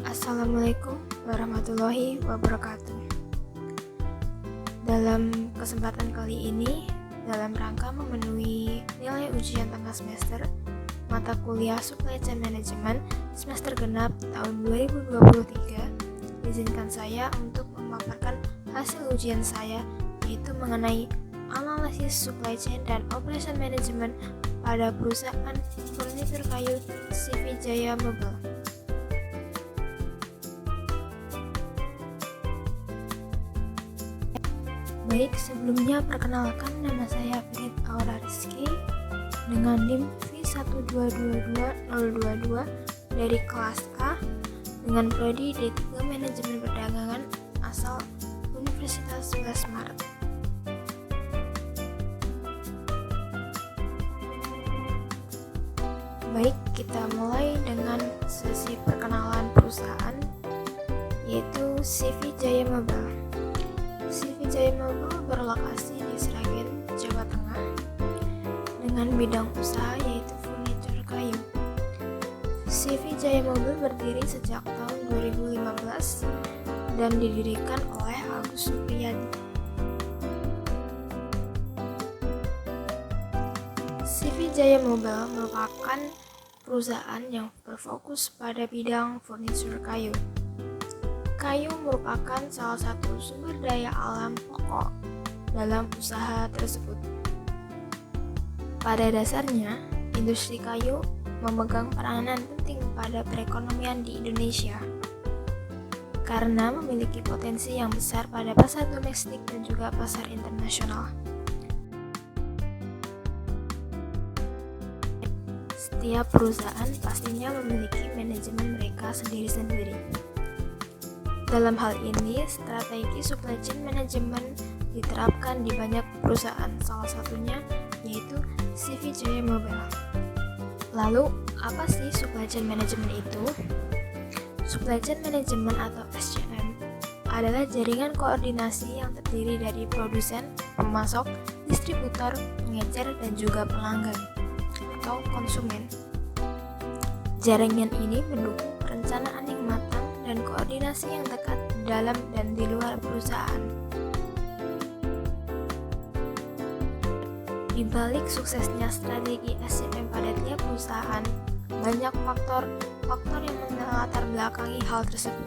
Assalamualaikum warahmatullahi wabarakatuh. Dalam kesempatan kali ini, dalam rangka memenuhi nilai ujian tengah semester mata kuliah Supply Chain Management semester genap tahun 2023, izinkan saya untuk memaparkan hasil ujian saya, yaitu mengenai analisis supply chain dan operation management pada perusahaan furnitur kayu CV Jaya Mebel. Baik, sebelumnya perkenalkan, nama saya Firid Aura Rizky dengan NIM V1222022 dari kelas A dengan prodi D3 Manajemen Perdagangan asal Universitas 11 Maret. Baik, kita mulai dengan sesi perkenalan perusahaan, yaitu CV Jaya Mebel. CV Jaya Mebel berlokasi di Sragen, Jawa Tengah, dengan bidang usaha yaitu furnitur kayu. CV Jaya Mebel berdiri sejak tahun 2015 dan didirikan oleh Agus Supriyadi. CV Jaya Mebel merupakan perusahaan yang berfokus pada bidang furnitur kayu. Kayu merupakan salah satu sumber daya alam pokok dalam usaha tersebut. Pada dasarnya, industri kayu memegang peranan penting pada perekonomian di Indonesia karena memiliki potensi yang besar pada pasar domestik dan juga pasar internasional. Setiap perusahaan pastinya memiliki manajemen mereka sendiri-sendiri. Dalam hal ini, strategi supply chain management diterapkan di banyak perusahaan, salah satunya yaitu CV Jaya Mebel. Lalu, apa sih supply chain management itu? Supply chain management atau SCM adalah jaringan koordinasi yang terdiri dari produsen, pemasok, distributor, pengecer, dan juga pelanggan atau konsumen. Jaringan ini mendukung perencanaan yang matang dan koordinasi yang dekat di dalam dan di luar perusahaan. Di balik suksesnya strategi SCM pada tiap perusahaan, banyak faktor yang melatar belakangi hal tersebut.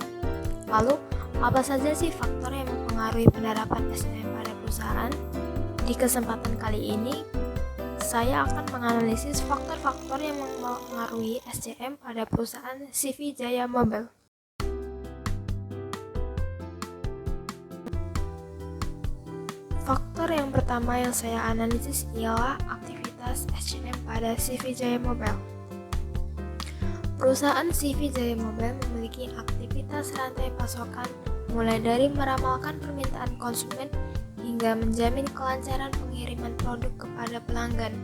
Lalu, apa saja sih faktor yang mempengaruhi penerapan SCM pada perusahaan? Di kesempatan kali ini, saya akan menganalisis faktor-faktor yang mempengaruhi SCM pada perusahaan CV Jaya Mebel. Faktor yang pertama yang saya analisis ialah aktivitas SCM pada CV Jaya Mebel. Perusahaan CV Jaya Mebel memiliki aktivitas rantai pasokan mulai dari meramalkan permintaan konsumen hingga menjamin kelancaran pengiriman produk kepada pelanggan.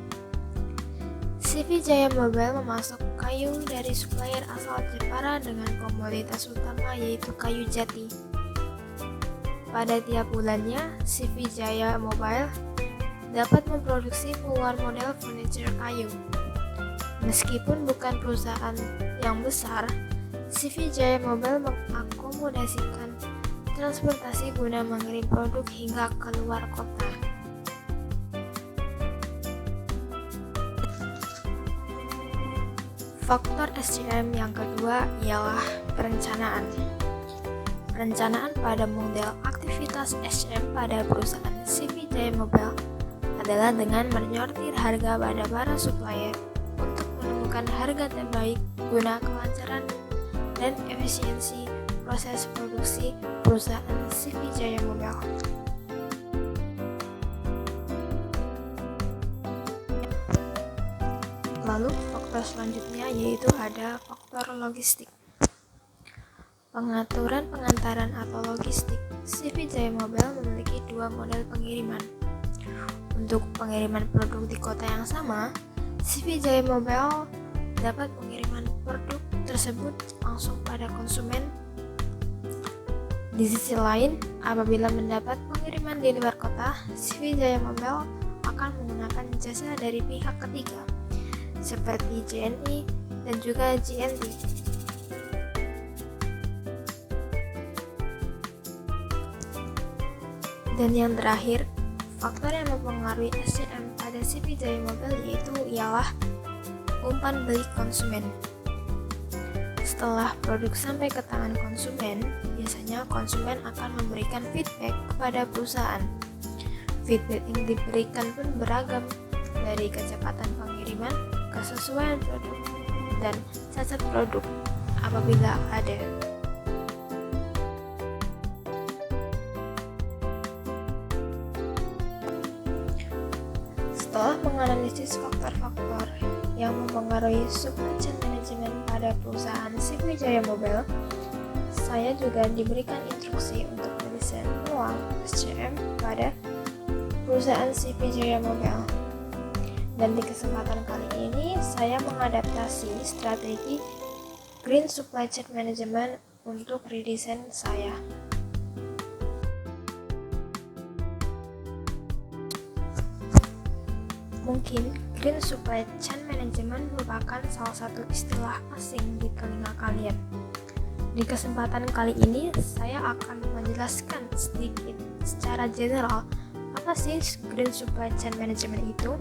CV Jaya Mebel memasok kayu dari supplier asal Jepara dengan komoditas utama yaitu kayu jati. Pada tiap bulannya, CV Jaya Mebel dapat memproduksi puluhan model furniture kayu. Meskipun bukan perusahaan yang besar, CV Jaya Mebel mengakomodasikan transportasi guna mengirim produk hingga ke luar kota. Faktor SCM yang kedua ialah perencanaan. Perencanaan pada model aktivitas SCM pada perusahaan CV Jaya Mebel adalah dengan menyortir harga pada para supplier untuk menemukan harga terbaik guna kelancaran dan efisiensi proses produksi perusahaan CV Jaya Mebel. Lalu faktor selanjutnya yaitu ada faktor logistik. Pengaturan pengantaran atau logistik. CV Jaya Mebel memiliki dua model pengiriman. Untuk pengiriman produk di kota yang sama, CV Jaya Mebel dapat pengiriman produk tersebut langsung pada konsumen. Di sisi lain, apabila mendapat pengiriman di luar kota, CV Jaya Mebel akan menggunakan jasa dari pihak ketiga, seperti JNE dan juga JNT. Dan yang terakhir, faktor yang mempengaruhi SCM pada CV Jaya Mobile ialah umpan balik konsumen. Setelah produk sampai ke tangan konsumen, biasanya konsumen akan memberikan feedback kepada perusahaan. Feedback yang diberikan pun beragam, dari kecepatan pengiriman, kesesuaian produk, dan cacat produk apabila ada. Setelah menganalisis faktor-faktor yang mempengaruhi supply chain management pada perusahaan CV Jaya Mobile, saya juga diberikan instruksi untuk mendesain ulang SCM pada perusahaan CV Jaya Mobile. Dan di kesempatan kali ini, saya mengadaptasi strategi Green Supply Chain Management untuk redesign saya. Mungkin Green Supply Chain Management merupakan salah satu istilah asing di telinga kalian. Di kesempatan kali ini, saya akan menjelaskan sedikit secara general apa sih Green Supply Chain Management itu.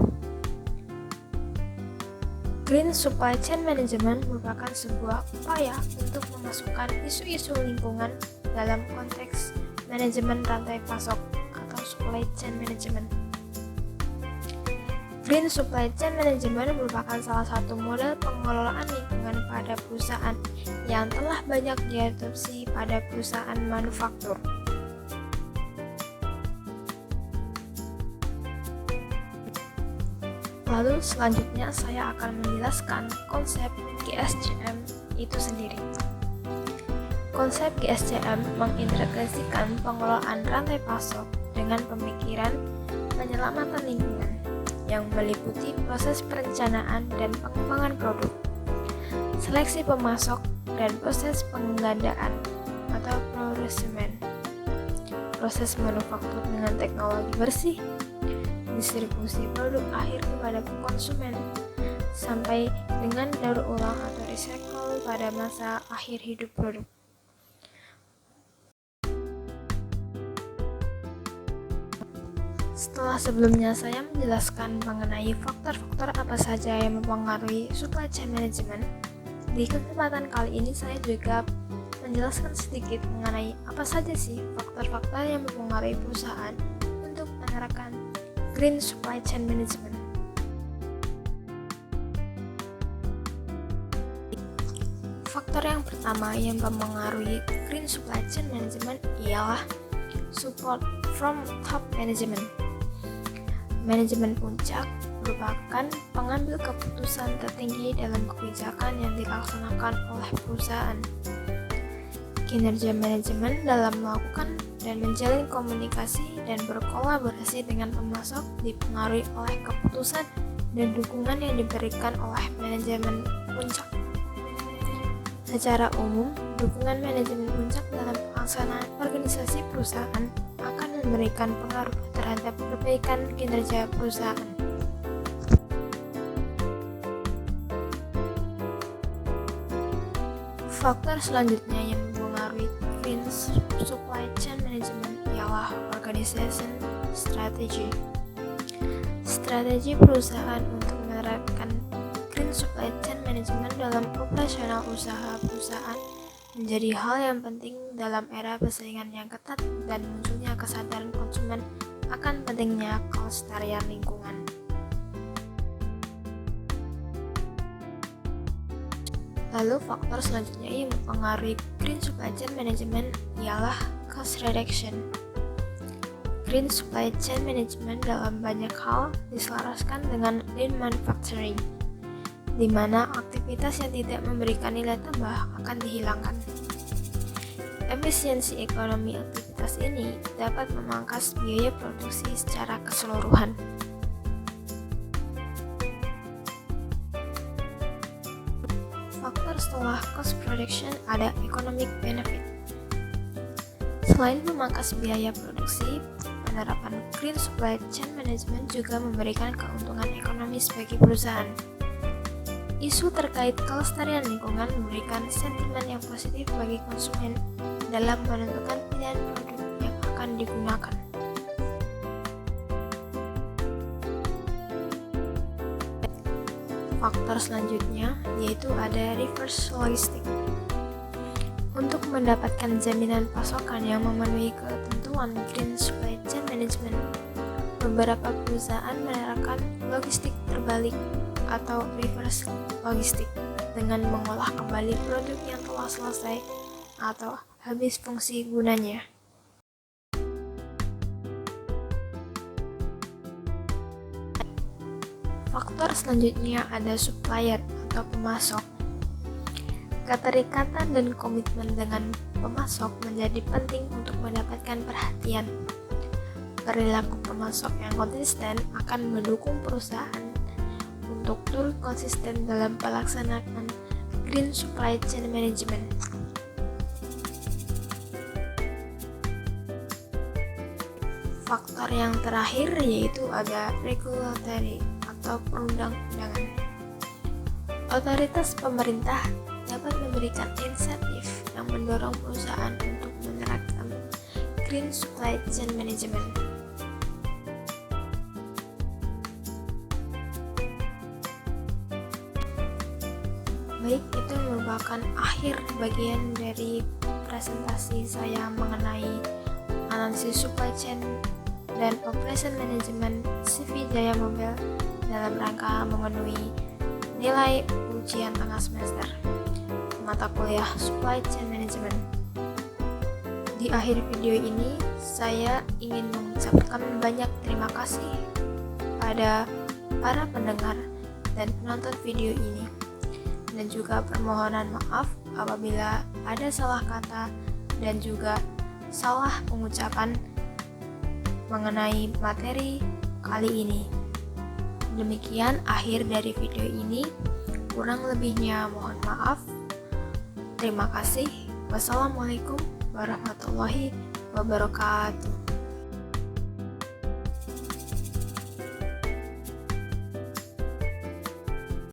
Green Supply Chain Management merupakan sebuah upaya untuk memasukkan isu-isu lingkungan dalam konteks manajemen rantai pasok atau supply chain management. Green Supply Chain Management merupakan salah satu model pengelolaan lingkungan pada perusahaan yang telah banyak diadopsi pada perusahaan manufaktur. Lalu selanjutnya saya akan menjelaskan konsep GSCM itu sendiri. Konsep GSCM mengintegrasikan pengelolaan rantai pasok dengan pemikiran penyelamatan lingkungan yang meliputi proses perencanaan dan pengembangan produk, seleksi pemasok, dan proses penggandaan atau procurement, proses manufaktur dengan teknologi bersih, distribusi produk akhir kepada konsumen, sampai dengan daur ulang atau recycle pada masa akhir hidup produk. Setelah sebelumnya saya menjelaskan mengenai faktor-faktor apa saja yang mempengaruhi supply chain management, di kesempatan kali ini saya juga menjelaskan sedikit mengenai apa saja sih faktor-faktor yang mempengaruhi perusahaan untuk menerapkan Green Supply Chain Management. Faktor yang pertama yang mempengaruhi Green Supply Chain Management ialah support from top management. Manajemen puncak merupakan pengambil keputusan tertinggi dalam kebijakan yang dilaksanakan oleh perusahaan. Kinerja manajemen dalam melakukan dan menjalin komunikasi dan berkolaborasi dengan pemasok dipengaruhi oleh keputusan dan dukungan yang diberikan oleh manajemen puncak. Secara umum, dukungan manajemen puncak dalam pelaksanaan organisasi perusahaan akan memberikan pengaruh terhadap perbaikan kinerja perusahaan. Faktor selanjutnya yang mempengaruhi Green Supply Chain Management ialah organization strategy. Strategi perusahaan untuk menerapkan Green Supply Chain Management dalam operasional usaha perusahaan menjadi hal yang penting dalam era persaingan yang ketat dan munculnya kesadaran konsumen akan pentingnya kelestarian lingkungan. Lalu faktor selanjutnya yang mempengaruhi Green Supply Chain Management ialah cost reduction. Green Supply Chain Management dalam banyak hal diselaraskan dengan lean manufacturing, di mana aktivitas yang tidak memberikan nilai tambah akan dihilangkan. Efisiensi ekonomi aktivitas ini dapat memangkas biaya produksi secara keseluruhan. Faktor setelah cost reduction ada economic benefit. Selain memangkas biaya produksi, penerapan Green Supply Chain Management juga memberikan keuntungan ekonomis bagi perusahaan. Isu terkait kelestarian lingkungan memberikan sentimen yang positif bagi konsumen dalam menentukan pilihan produk yang akan digunakan. Faktor selanjutnya yaitu ada reverse logistik. Untuk mendapatkan jaminan pasokan yang memenuhi ketentuan Green Supply Chain Management, beberapa perusahaan menerapkan logistik terbalik atau reverse logistik dengan mengolah kembali produk yang telah selesai atau habis fungsi gunanya. Faktor selanjutnya ada supplier atau pemasok. Keterikatan dan komitmen dengan pemasok menjadi penting untuk mendapatkan perhatian. Perilaku pemasok yang konsisten akan mendukung perusahaan untuk turut konsisten dalam pelaksanaan Green Supply Chain Management. Faktor yang terakhir yaitu ada regulatory atau perundang-undangan. Otoritas pemerintah dapat memberikan insentif yang mendorong perusahaan untuk menerapkan Green Supply Chain Management. Baik, itu merupakan akhir bagian dari presentasi saya mengenai analisis supply chain dan operation management CV Jaya Mobile dalam rangka memenuhi nilai ujian tengah semester mata kuliah Supply Chain Management. Di akhir video ini, saya ingin mengucapkan banyak terima kasih pada para pendengar dan penonton video ini, dan juga permohonan maaf apabila ada salah kata dan juga salah pengucapan mengenai materi kali ini. Demikian akhir dari video ini. Kurang lebihnya mohon maaf. Terima kasih. Wassalamualaikum warahmatullahi wabarakatuh.